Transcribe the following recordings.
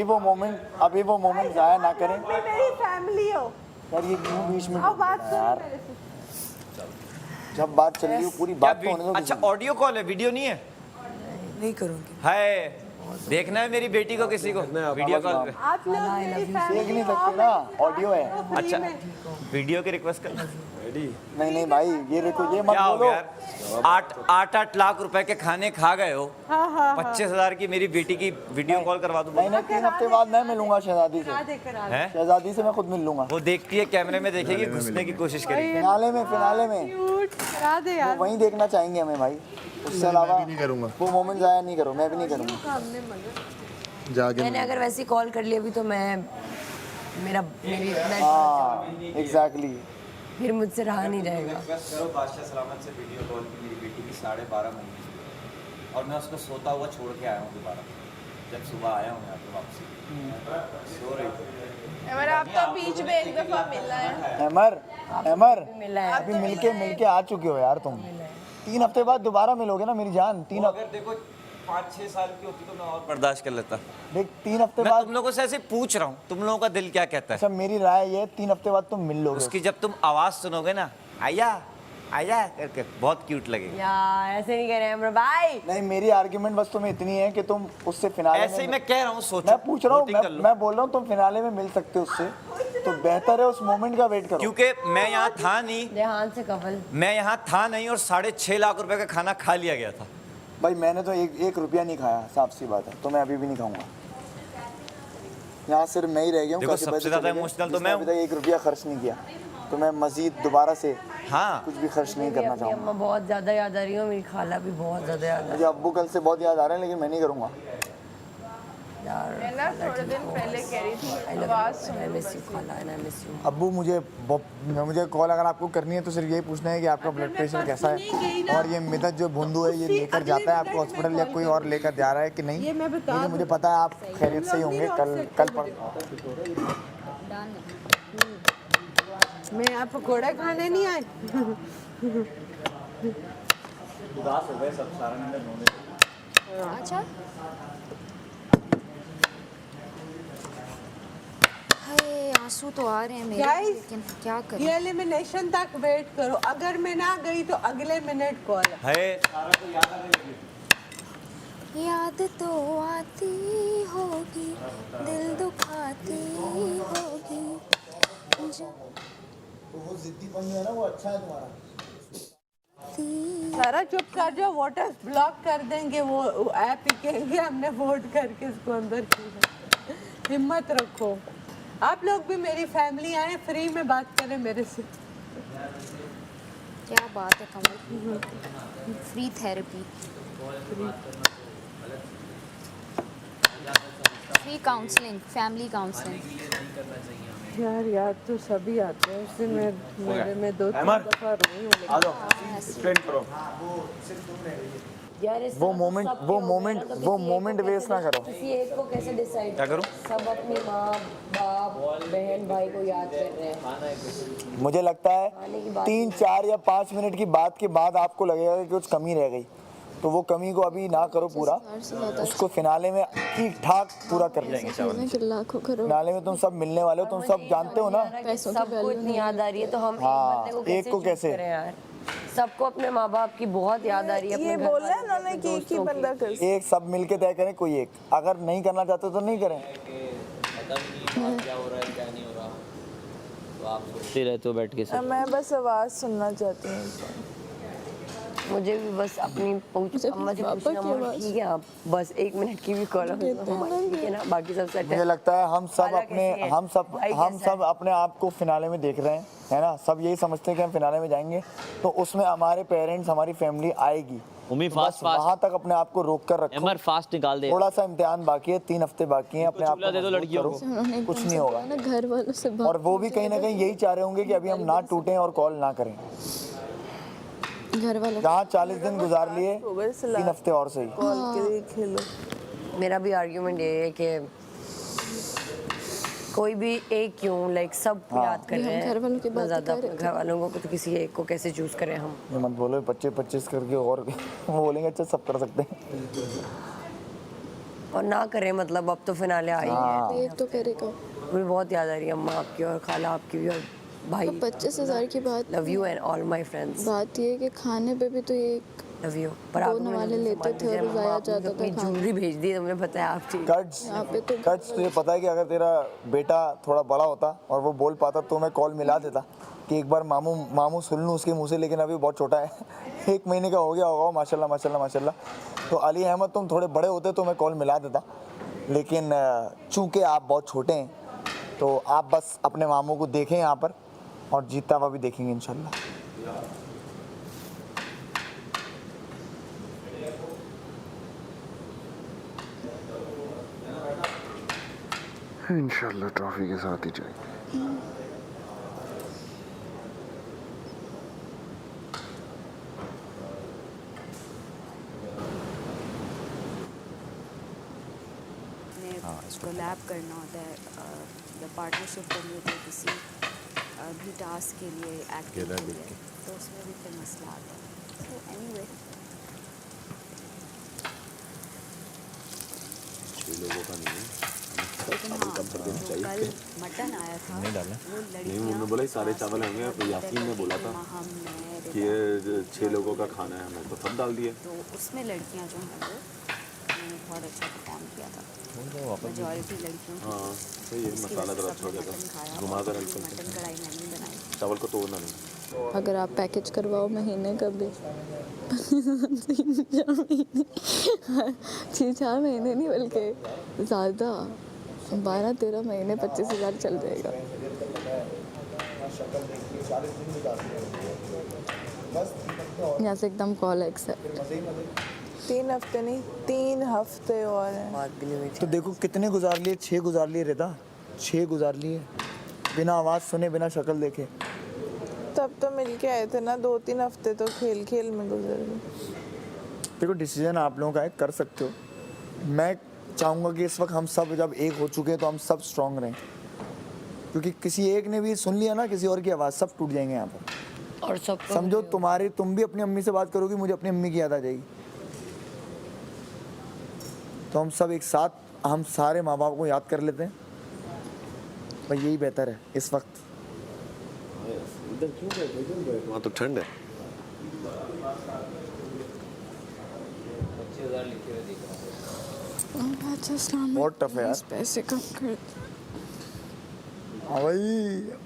अभी वो मोमेंट जाया ना करें मेरी फैमिली हो यार। ये क्यों बीच में अब बात यार, करो मेरे से। जब बात चल रही हो पूरी बात तो होने दो। अच्छा ऑडियो कॉल है, वीडियो नहीं है? नहीं करूँगी। हाय, देखना है मेरी बेटी को किसी को वीडियो कॉल पे? आप लोग मेरी देख फैमिली नहीं हो, सकते ना, ऑडियो है। अच्छा वीडियो की रिक्वेस्ट कर। नहीं भाई, ये देखो, ये मत क्या हो बोलो। गया यार, 8 लाख रुपए के खाने खा गए हो, 25,000 की मेरी बेटी की वीडियो कॉल करवा दूं? नहीं 3 हफ्ते बाद मैं मिलूंगा शहजादी से। हैं? शहजादी से मैं खुद मिल लूंगा। वो देखती है कैमरे में, देखेगी, घुसने की कोशिश करेगी। फिनाले में क्यूट करा दे यार। वो वहीं देखना चाहेंगे हमें भाई, उससे अलावा नहीं करूंगा। वो मोमेंट जाया नहीं करो, मैं भी नहीं करूंगा। सामने मगर जाके मैंने अगर वैसी कॉल कर ली अभी तो मैं मेरी हाँ एग्जैक्टली। फिर मुझसे रहा नहीं जाएगा। रिक्वेस्ट करो बादशाह सलामत से वीडियो कॉल की मेरी बेटी की 12.5 महीने की, और मैं उसको सोता हुआ छोड़ के आया हूँ दोबारा। जब सुबह आया हूँ यहाँ पे वापसी, सो रही थी। अमर आप तो बीच में एक दफा मिलना है। अमर मिला है। अभी मिलके आ चुके हो यार तुम। 3 हफ्ते बाद दोबारा मिलोगे ना मेरी जान। 3 अगर देखो 5-6 साल की होती तो मैं और बर्दाश्त कर लेता। देख 3 हफ्ते मैं बाद। तुम लोगों से ऐसे पूछ रहा हूँ, तुम लोगों का दिल क्या कहता है? अच्छा मेरी राय ये, 3 हफ्ते बाद तुम मिल लोगे उसकी जब तुम आवाज सुनोगे ना, आया आया करके, बहुत क्यूट लगेगी। यार ऐसे नहीं कह रहे हैं भाई। नहीं, मेरी आर्ग्यूमेंट बस तुम्हें इतनी है कि तुम उससे फिनाले ऐसे ही मैं कह रहा हूँ, सोचो। मैं पूछ रहा हूँ, voting कर लो। मैं बोल रहा हूँ तुम फिनाले में मिल सकते हो उससे, तो बेहतर है उस मोमेंट का वेट करो। क्योंकि मैं यहाँ था नहीं, रेहान से कवल मैं यहाँ था नहीं, और 6.5 लाख रुपए का खाना खा लिया गया था। भाई मैंने तो एक रुपया नहीं खाया, साफ सी बात है, तो मैं अभी भी नहीं खाऊंगा। यहाँ सिर्फ मैं ही रह गया हूँ। देखो, काशी भाई सबसे ज्यादा चले गए, इमोशनल तो जिसने मैं अभी तक 1 रुपया खर्च नहीं किया, तो मैं मजीद दोबारा से हाँ, कुछ भी खर्च नहीं करना अपनी चाहूँगा। अम्मा बहुत ज्यादा याद आ रही है, मेरी खाला भी बहुत ज्यादा याद आ रही मुझे अब्बू कल से बहुत याद आ रहे हैं, लेकिन मैं नहीं करूँगा। है यार। मैं ना थोड़े दिन पहले कह रही थी I love आवाज you, I miss you, खाला, and I miss you। अब्बू मुझे कॉल अगर आपको करनी है तो सिर्फ यही पूछना है कि आपका ब्लड प्रेशर कैसा है, और ये मिदत जो भुंदू है ये लेकर जाता है आपको हॉस्पिटल, या कोई और लेकर जा रहा है कि नहीं, क्योंकि मुझे पता है आप खैरियत से ही होंगे। कल मैं आप पकौड़े खाने नहीं आए। उदास हो गए सब, सारा अच्छा हाय, आंसू तो आ रहे हैं मेरे, Guys, लेकिन क्या करें? ये एलिमिनेशन तक वेट करो, अगर मैं ना गई तो अगले मिनट कॉल है। है। याद तो आती होगी, दिल दुखाती होगी। वो जिद्दीपन है ना, वो अच्छा है तुम्हारा। सारा चुप कर जाओ, वोटर्स ब्लॉक कर देंगे, वो ऐप ही कहेंगे हमने वोट करके इसको अंदर किया। हिम्मत रखो, आप लोग भी मेरी फैमिली आए, फ्री में बात करें मेरे से। क्या बात है Kamal, free therapy, free counselling, family counselling. यार याद तो सभी आते हैं, उस दिन मेरे में 2-3 दफा रोई हूँ, लेकिन यार इस वो तरह तो मोमेंट सबके वो होंगे ना, तो मोमेंट किसी एक वेस्ट को ना करो। किसी एक को कैसे डिसाइड क्या करूं? सब अपनी माँ बाप बहन भाई को याद कर रहे हैं। मुझे लगता है 3, 4 या 5 मिनट की बात के बाद आपको लगेगा कि कुछ कमी रह गई, तो वो कमी को अभी ना करो पूरा, उसको फिनाले में ठीक ठाक पूरा कर लेंगे। फिनाले में तुम सब मिलने वाले हो, तुम सब जानते हो ना। सबको इतनी याद आ रही है तो हम हाँ, एक बंदे एक को कैसे? करें यार। सबको अपने माँ बाप की बहुत याद आ रही है, अपने घर वालों की, उन्होंने कि एक ही बंदा कर। एक सब मिलके तय करें, कोई एक, अगर नहीं करना चाहते तो नहीं करें। रहते हो बैठ के सब। मैं बस आवाज सुनना चाहती हूँ। मुझे भी बस अपनी अम्मा से पूछना, अम्मा ठीक है आप बस 1 मिनट की भी कॉल ठीक है ना, बाकी सब सेट मुझे है। लगता है हम सब खाला अपने कैसी है? भाई हम कैसा सब अपने आप को फिनाले में देख रहे हैं, है ना। सब यही समझते हैं कि हम फिनाले में जाएंगे तो उसमें हमारे पेरेंट्स, हमारी फैमिली आएगी। मम्मी बस फास्ट वहाँ तक अपने आप को रोक कर रखो। एमआर फास्ट निकाल दे। थोड़ा सा इम्तिहान बाकी है, 3 हफ्ते बाकी हैं, अपने आप चूल्हा दे दो मजबूत लड़कियों करो, को। कुछ नहीं होगा। घर वालों से बात, और वो भी कहीं ना कहीं यही चाह रहे होंगे कि अभी हम ना टूटें और कॉल ना करें। घर वालों जहाँ 40 दिन गुजार लिए, 3 हफ्ते और सही। कॉल के लिए खेलो। मेरा भी आर्ग्यूमेंट ये है कि कोई भी एक क्यों, लाइक सब याद कर रहे हैं, घर वालों की बात ज़्यादा कर रहे घर वालों को, तो किसी एक को कैसे चूज करें हम। ये मत बोलो 25-25 करके, और वो बोलेंगे अच्छा सब कर सकते हैं। और ना करें मतलब अब तो फिनाले आ ही गया। एक तो करेगा। मुझे बहुत याद आ रही है अम्मा आपकी और खाला आपकी भी और भाई। तो 25,000 की बात। Love you and all my friends. बात ये है कि खाने पे भी तो ये लव यू। पर दो आप नवाले लेते थे और जाया जाता था खाना। ज्वेलरी भेज दी तो मुझे पता है आप थी। कट्स यहाँ पे तो कट्स तुझे पता है कि अगर तेरा बेटा थोड़ा बड़ा होता और वो बोल पाता तो मैं कॉल मिला देता कि एक बार मामू सुन लूँ उसके मुंह से, लेकिन अभी बहुत छोटा है 1 महीने का हो गया होगा माशाल्लाह माशाल्लाह माशाल्लाह। तो अली अहमद तुम थोड़े बड़े होते तो मैं कॉल मिला देता, लेकिन चूँकि आप बहुत छोटे हैं तो आप बस अपने मामू को देखें यहाँ पर और जीता हुआ भी देखेंगे इंशाल्लाह। इंशाल्लाह ट्रॉफी के साथ ही जाएंगे। कोलैब करना होता है या पार्टनरशिप करनी होती है किसी भी टास्क के लिए, एक्टिंग के लिए, तो उसमें भी फिर मसला आता है। तो एनीवे 6 लोगों का नहीं है। लेकिन हाँ, जो कल मटन आया था वो नहीं, उन्होंने बोला ही सारे चावल होंगे। तो यासीन ने बोला था हम कि ये 6 लोगों का खाना है, हमने तो सब डाल दिए। तो उसमें लड़कियां जो हैं वो उन्होंने बहुत अच्छा परफॉर्म किया था। मेजॉरिटी लड़कियों की। हाँ सही है, मसाला ज़रा अच्छा हो गया था। घुमा कर मटन कढ़ाई मैंने बनाई। चावल को तोड़ना नहीं। अगर आप पैकेज करवाओ महीने का भी 6-4 महीने नहीं बल्कि ज़्यादा 12-13 महीने 25,000 चल जाएगा। यहाँ से एकदम कॉल एक्सेप्ट। 3 हफ्ते नहीं, 3 हफ्ते और हैं। बात भी नहीं हुई तो देखो कितने गुजार लिए, 6 गुजार लिए रिदा, 6 गुजार लिए बिना आवाज़ सुने बिना शक्ल देखे। तब तो मिल के आए थे ना, 2-3 हफ्ते तो खेल खेल में गुजर गए। देखो डिसीजन आप लोगों का है, कर सकते हो। मैं चाहूँगा कि इस वक्त हम सब जब एक हो चुके हैं तो हम सब स्ट्रांग रहें, क्योंकि किसी एक ने भी सुन लिया ना किसी और की आवाज़, सब टूट जाएंगे यहाँ पर। और सब समझो तुम भी अपनी अम्मी से बात करोगी, मुझे अपनी अम्मी की याद आ जाएगी। तो हम सब एक साथ, हम सारे माँ बाप को याद कर लेते हैं, भाई यही बेहतर है इस वक्त। इधर क्यों गए? वहाँ तो ठंड है। 25,000 लिखे हुए दिख रहा है। बहुत टफ है यार। पैसे कम कर। हाँ भाई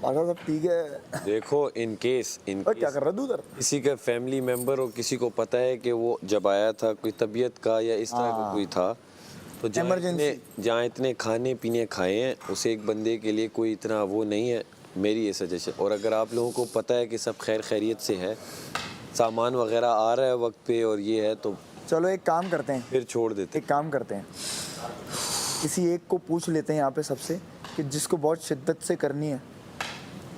बाकी सब ठीक है। देखो इन केस क्या कर रहा है तू उधर? किसी का फैमिली मेंबर और किसी को पता है कि वो जब आया था कोई तबीयत का या इस तरह का कोई था, तो जहाँ इतने खाने पीने खाए हैं उसे एक बंदे के लिए कोई इतना वो नहीं है, मेरी ये सजेशन। और अगर आप लोगों को पता है कि सब खैर खैरियत से है, सामान वगैरह आ रहा है वक्त पे और ये है, तो चलो एक काम करते हैं, फिर छोड़ देते। एक काम करते हैं, किसी एक को पूछ लेते हैं यहाँ पे सबसे कि जिसको बहुत शिद्दत से करनी है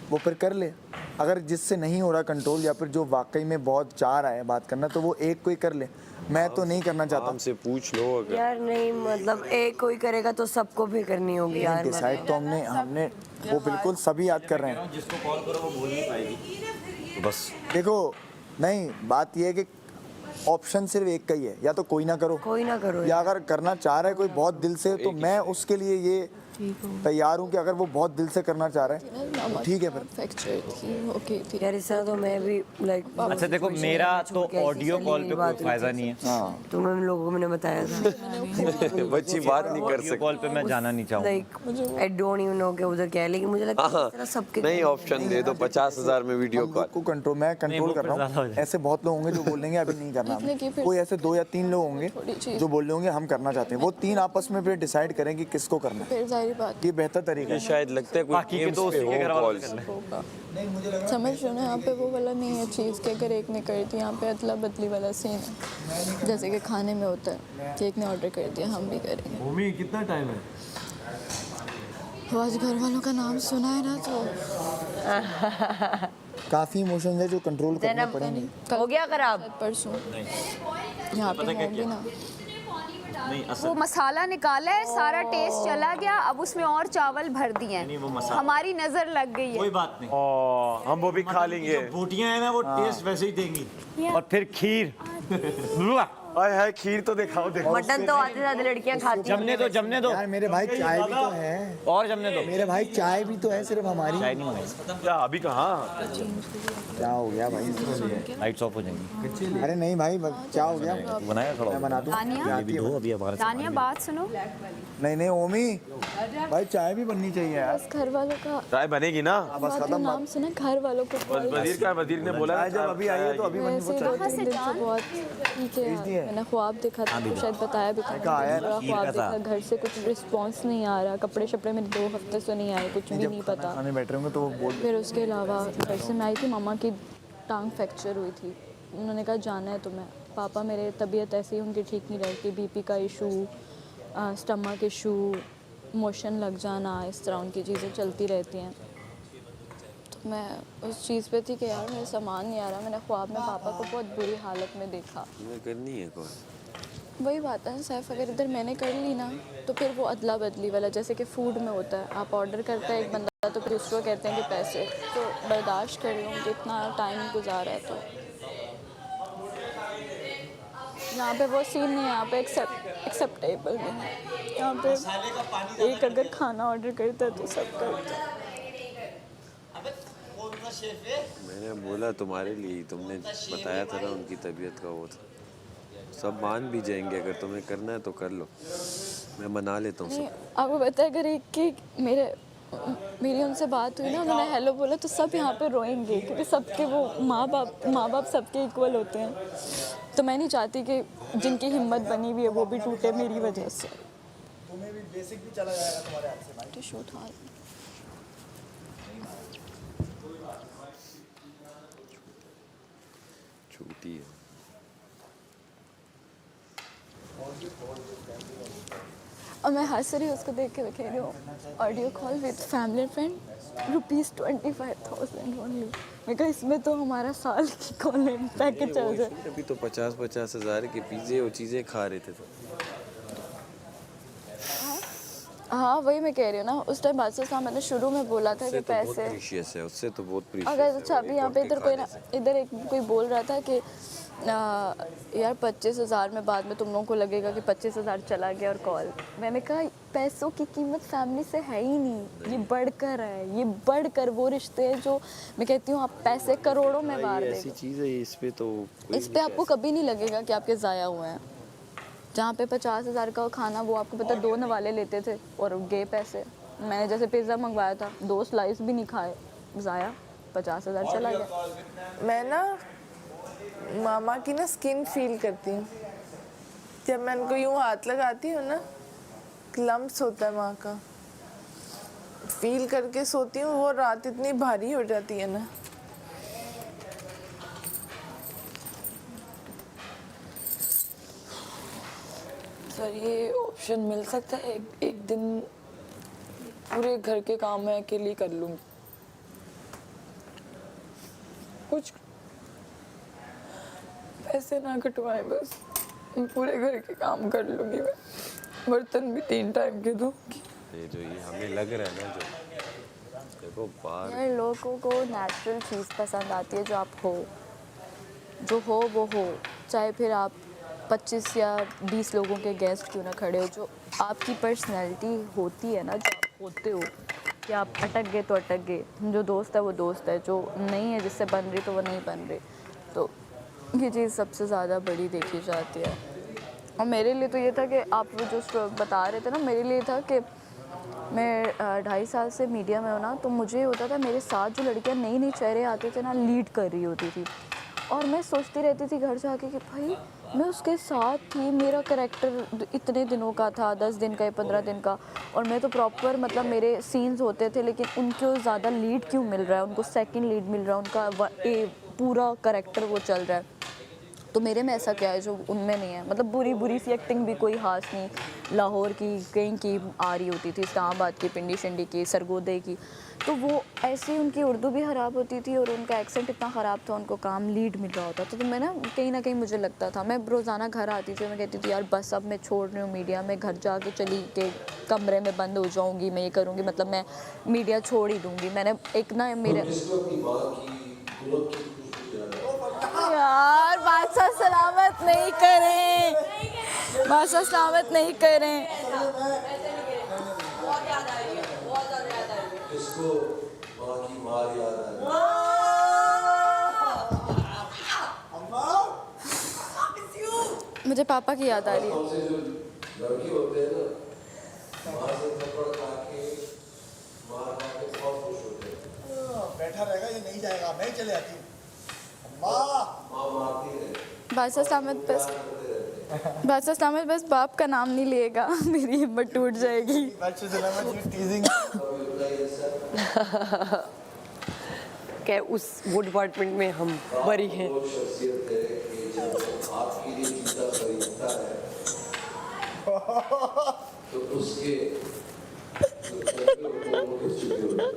वो फिर कर ले। अगर जिससे नहीं हो रहा कंट्रोल या फिर जो वाकई में बहुत चाह रहा है बात करना, तो वो एक कोई कर ले। मैं तो नहीं करना चाहता। हमसे पूछ लो अगर यार नहीं, मतलब एक कोई करेगा तो सबको भी करनी होगी यार। डिसाइड तो हमने वो बिल्कुल सभी याद कर रहे हैं। जिसको कॉल करो वो बोल नहीं पाएगी। बस देखो नहीं, बात ये है कि ऑप्शन सिर्फ एक का ही है, या तो कोई ना करो या अगर करना चाह रहा है कोई बहुत दिल से, तो मैं उसके लिए ये तैयार हूँ कि अगर वो बहुत दिल से करना चाह रहे हैं तो ठीक है फिर। यार इस तरह तो मैं भी लाइक। अच्छा देखो मेरा तो ऑडियो कॉल पे कोई फायदा नहीं है। हाँ तुम्हें लोगों को मैंने बताया था बच्ची बात नहीं कर ऑडियो सकती। कॉल पे मैं जाना नहीं चाहूँगा। Like I don't even know कि उधर क्या है, लेकिन मुझे लगता है इस तरह सबके नहीं ऑप्शन दे दो 50,000 में वीडियो कॉल को कंट्रोल, मैं कंट्रोल कर रहा हूँ। ऐसे बहुत लोग होंगे जो बोलेंगे अभी नहीं करना हमें। कोई ऐसे 2 या 3 लोग होंगे जो बोल होंगे हम करना चाहते हैं। वो 3 आपस में फिर डिसाइड करें कि किसको करना है। फिर जाहिर बात ये बेहतर तरीका है। शायद लगता है कोई बाकी के गेम्स दोस्त पे के घर हो वालों कॉल्स। होगा। समझ रहे हो ना, यहाँ पे वो वाला नहीं है चीज़ कि अगर एक ने कर दी, यहाँ पे अदला बदली वाला सीन है, जैसे कि खाने में होता है कि एक ने ऑर्डर कर दिया हम भी करेंगे। भूमि कितना टाइम है? तो आज घर वालों का नाम सुना है ना, तो काफ़ी इमोशंस है जो कंट्रोल करने पड़ेंगे। हो गया खराब परसों यहाँ पे होंगी ना। वो मसाला निकाला है, सारा टेस्ट चला गया, अब उसमें और चावल भर दिए हैं, हमारी नजर लग गई है। कोई बात नहीं, हम वो भी खा लेंगे। बोटियां हैं ना वो टेस्ट वैसे ही देंगी। और फिर खीर आए हाय खीर तो दिखाओ देखो। मटन तो आते जाते लड़कियां खाती हैं। जमने दो यार मेरे भाई चाय भी तो है, और जमने दो। मेरे भाई चाय भी तो है, सिर्फ हमारी चाय नहीं मंगाई, क्या अभी कहाँ? क्या हो गया भाई इसको? लाइट्स ऑफ हो जाएंगी। अरे नहीं भाई क्या हो गया? बनाया थोड़ा, मैं बना दूं? तानिया, ये भी दो अभी हमारे तानिया बात सुनो। नहीं नहीं ओमी भाई चाय भी बननी चाहिए यार। बस घर वालों का चाय बनेगी ना? बस खत्म बात। नाम सुना, घर वालों को call वजीर का वजीर ने बोला चाय जब अभी आई है तो अभी बननी वैसे ही चाहिए। 2-3 दिन से बहुत ठीक है यार। मैंने ख्वाब देखा था, तो शायद बताया भी था, कहा है? पूरा ख्वाब देखा, घर से कुछ रिस्पांस नहीं आ रहा, कपड़े शपड़े में 2 हफ्ते से नहीं आए, कुछ भी नहीं पता। खाने बैठ रहे होंगे तो वो बोल फिर उसके अलावा घर से मैं आई थी, मामा की टांग फ्रैक्चर हुई थी, उन्होंने कहा जाना है तुम्हें। पापा मेरे तबीयत ऐसी उनकी ठीक नहीं रहती, बीपी का इशू, स्टमक इशू, मोशन लग जाना, इस तरह उनकी चीज़ें चलती रहती हैं। तो मैं उस चीज़ पे थी कि यार मेरा सामान नहीं आ रहा। मैंने ख्वाब में पापा को बहुत बुरी हालत में देखा। तुम्हें करनी है कौन? वही बात है सैफ, अगर इधर मैंने कर ली ना तो फिर वो अदला बदली वाला, जैसे कि फूड में होता है, आप ऑर्डर करता है एक बंदा तो फिर दूसरों कहते हैं कि पैसे, तो बर्दाश्त कर लूँ कि इतना टाइम गुजारा है। तो यहाँ पे वो सीन नहीं है, यहाँ पे एक्सेप्टेबल नहीं है। यहाँ पे एक अगर खाना ऑर्डर करता है तो सब करता है। मैंने बोला तुम्हारे लिए, तुमने बताया था ना उनकी तबीयत का वो था। सब मान भी जाएंगे, अगर तुम्हें करना है तो कर लो, मैं मना लेता हूँ नहीं, सब। आपको पता है अगर एक की मेरी उनसे बात हुई ना, उन्होंने हेलो बोला तो सब यहाँ पे रोएंगे, क्योंकि सबके वो माँ बाप सबके इक्वल होते हैं। तो मैं नहीं चाहती कि जिनकी हिम्मत बनी हुई है वो भी टूटे मेरी वजह से। तुम्हें भी बेसिक भी चला जाएगा तुम्हारे हाथ से भाई। टिश्यू था। छूटी है। और मैं हंस रही हूँ उसको देख के, कह रही हूँ audio call with family friend ₹25,000 only. मैं कहा इसमें तो हमारा साल की कॉल पैकेज चल जाए। अभी तो 50-50 हज़ार के पिज़्ज़े और चीज़ें खा रहे थे तो। हाँ वही मैं कह रही हूँ ना, उस टाइम बादशाह साहब मैंने शुरू में बोला था कि पैसे प्रीशियस है, उससे तो बहुत प्रीशियस अगर है। अच्छा अभी यहाँ पे इधर एक कोई बोल रहा था कि यार 25,000 में बाद में तुम लोगों को लगेगा कि 25,000 चला गया और कॉल। मैंने कहा पैसों की कीमत फैमिली से है ही नहीं, ये बढ़कर है, ये बढ़कर वो रिश्ते हैं जो मैं कहती हूँ आप पैसे करोड़ों में मार ये ऐसी देगा। चीज़ है, इस पे तो इस पे आपको कभी नहीं लगेगा कि आपके ज़ाया हुए हैं। जहाँ पे 50,000 का खाना वो आपको पता 2 नवाले लेते थे और गए पैसे। मैंने जैसे पिज़्ज़ा मंगवाया था, 2 स्लाइस भी नहीं खाए, ज़ाया 50,000 चला गया। मैं ना मामा की ना स्किन फील करती हूँ, जब मैं उनको यूँ हाथ लगाती हूँ ना, लम्प्स होता है माँ का, फील करके सोती हूँ। वो रात इतनी भारी हो जाती है ना। सर ये ऑप्शन मिल सकता है, एक दिन पूरे घर के काम मैं अकेली कर लूँगी, कुछ पैसे ना कटवाए, बस पूरे घर के काम कर लूँगी मैं, बर्तन भी 3 टाइम के धोऊंगी। ये जो ये हमें लग रहा है ना, जो देखो बाहर यार लोगों को नेचुरल चीज़ पसंद आती है, जो आप हो, जो हो वो हो, चाहे फिर आप 25 या 20 लोगों के गेस्ट क्यों ना खड़े हो। जो आपकी पर्सनैलिटी होती है ना, जो आप होते हो, कि आप अटक गए तो अटक गए, जो दोस्त है वो दोस्त है, जो नहीं है जिससे बन रही तो वो नहीं बन रही। तो ये चीज़ सबसे ज़्यादा बड़ी देखी जाती है। और मेरे लिए तो ये था कि आप वो जो बता रहे थे ना, मेरे लिए था कि मैं 2.5 साल से मीडिया में हूँ ना, तो मुझे होता था मेरे साथ जो लड़कियाँ नई नई चेहरे आते थे ना, लीड कर रही होती थी, और मैं सोचती रहती थी घर जाके कि भाई मैं उसके साथ थी, मेरा करैक्टर इतने दिनों का था, 10 दिन का या 15 दिन का, और मैं तो प्रॉपर मतलब मेरे सीन्स होते थे, लेकिन उनको ज़्यादा लीड क्यों मिल रहा है, उनको सेकंड लीड मिल रहा है, उनका पूरा करैक्टर वो चल रहा है। तो मेरे में ऐसा क्या है जो उनमें नहीं है। मतलब बुरी सी एक्टिंग भी कोई खास नहीं, लाहौर की कहीं की आ रही होती थी, इस्लामाबाद की, पिंडी शिंडी की, सरगोदे की, तो वो ऐसी उनकी उर्दू भी ख़राब होती थी और उनका एक्सेंट इतना ख़राब था, उनको काम लीड मिल रहा होता था। तो मैं ना कहीं मुझे लगता था, मैं रोज़ाना घर आती थी, मैं कहती थी यार बस अब मैं छोड़ रही हूँ मीडिया, मैं घर जाके चली के कमरे में बंद हो जाऊँगी, मैं ये करूँगी, मतलब मैं मीडिया छोड़ ही दूँगी। मैंने एक ना मेरे यार बादशाह सलामत नहीं करें, बादशाह सलामत नहीं करें। इसको माँ की मार याद आ रही मुझे पापा की याद आ रही है। है। जो लड़के होते हैं ना, माँ से थप्पड़ खा के मार खा के बहुत खुश होते हैं। बैठा रहेगा, ये नहीं जाएगा, मैं चले आती हूँ। माँ मारती है। बादशाह सलामत बस, बादशाह सलामत बस बाप का नाम नहीं लेगा, मेरी हिम्मत टूट जाएगी। क्या उस वो डिपार्टमेंट में हम बरी हैं। वो शख्सियत है कि जब आपके लिए जूता खरीदता है तो उसके जो पैसे होते हैं वो किस चुके होते हैं।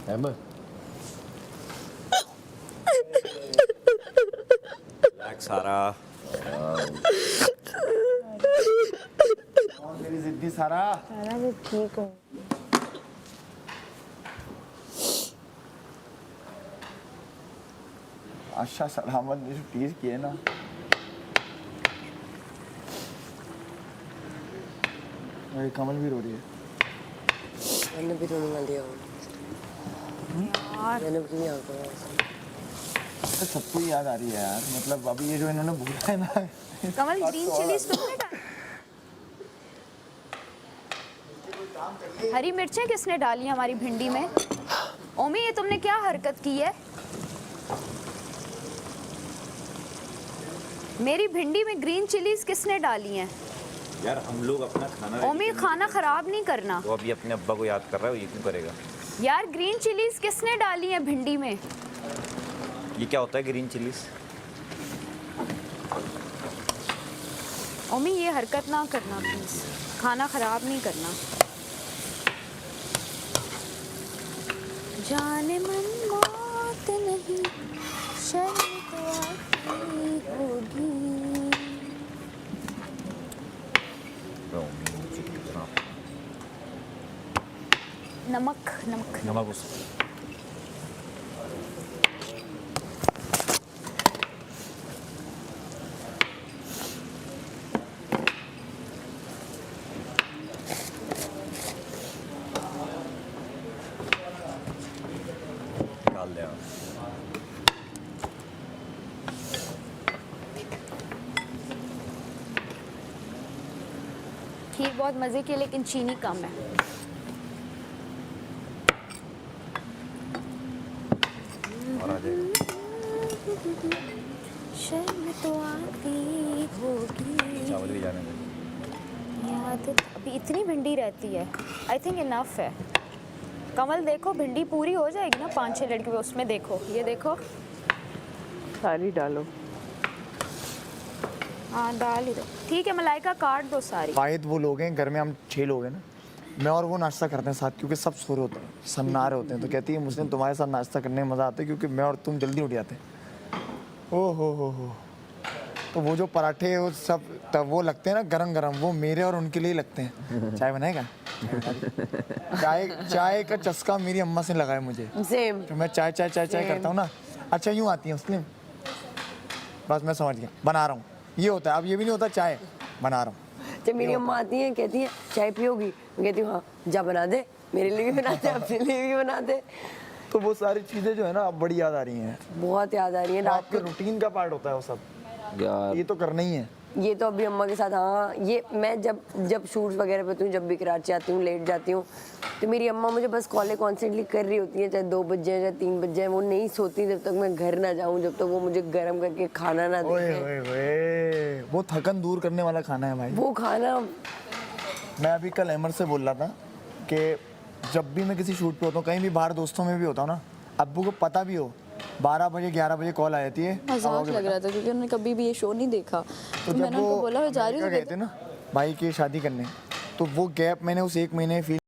अहमद सारा मेरी जिद्दी सारा। सारा मैं ठीक हूँ। अच्छा सलामत ने जो टीज किए ना, मेरी कमल भी रो रही है। मैंने भी रोने वाली हूँ। मैंने भी नहीं आंखों तो सबको ही याद आ रही है यार, मतलब अभी ये जो इन्होंने बोला है ना। कमल ग्रीन चिलीज तुमने डाली? हरी मिर्चें किसने डाली हमारी भिंडी में? ओमी ये तुमने क्या हरकत की है? मेरी भिंडी में ग्रीन चिलीज किसने डाली हैं? यार हम लोग अपना खाना ओमी खाना खराब नहीं करना। वो अभी अपने अब्बा को याद कर रहा है, ये क्यों करेगा? यार ग्रीन चिलीज किसने डाली हैं भिंडी में? ये क्या होता है ग्रीन चिलीज? ओमी ये हरकत ना करना प्लीज, खाना खराब नहीं करना। जाने मन मौत नहीं, शर्म तो आती होगी। नमक नमक नमक उस डाल दे। खीर बहुत मज़े की है लेकिन चीनी कम है। और आ जाएगा। शर्म तो आती होगी। चावल भी जाने दे। याद अभी इतनी भिंडी रहती है, आई थिंक इनफ है। कमल देखो भिंडी पूरी हो जाएगी ना 5-6 लड़की, उसमें देखो, ये देखो। सारी डालो। हाँ डाल ही दो, ठीक है। मलाइका काट दो सारी। वाहिद वो लोग हैं घर में, हम 6 लोग हैं ना, मैं और वो नाश्ता करते हैं साथ, क्योंकि सब सो रहे होते हैं, सन्नारे होते हैं। तो कहती है मुस्लिम तुम्हारे साथ नाश्ता करने में मज़ा आता है क्योंकि मैं और तुम जल्दी उठ जाते हैं। ओ हो। तो वो जो पराठे वो सब तब वो लगते हैं ना गरम गरम, वो मेरे और उनके लिए लगते हैं। चाय बनाएगा? चाय का चस्का मेरी अम्मा से लगा है मुझे। सेम। तो मैं चाय करता हूँ ना, अच्छा यूँ आती है मुस्लिम, बस मैं समझ गया, बना रहा हूँ। ये होता है, अब ये भी नहीं होता, चाय बना रहा हूँ। जब मेरी अम्मा आती हैं कहती हैं चाय पियोगी, मैं कहती हूँ हाँ जा बना दे, मेरे लिए भी बना दे, अपने लिए भी बना दे। तो वो सारी चीज़ें जो है ना अब बड़ी याद आ रही हैं। बहुत याद आ रही है। आपके रूटीन का पार्ट होता है वो सब यार, ये तो करना ही है। ये तो अभी अम्मा के साथ, हाँ ये मैं जब शूट्स वगैरह पे होती हूँ, जब भी कराची आती हूँ, लेट जाती हूँ, तो मेरी अम्मा मुझे बस कॉलेज कॉन्स्टेंटली कर रही होती है, चाहे 2 बज जाए चाहे 3 बज जाए। वो नहीं सोती जब तक मैं घर ना जाऊँ, जब तक वो मुझे गर्म करके खाना ना दे। वो थकन दूर करने वाला खाना है भाई वो खाना। मैं अभी कल अहमद से बोल रहा था कि जब भी मैं किसी शूट पे होता हूँ, कहीं भी बाहर दोस्तों में भी होता हूँ ना, अब्बू को पता भी हो 12 बजे 11 बजे कॉल आ जाती है। मजाक लग रहा था क्योंकि उन्होंने कभी भी ये शो नहीं देखा। तो मैंने उनको बोला मैं जा रही हूँ, गए थे ना भाई की शादी करने, तो वो गैप मैंने उस 1 महीने फील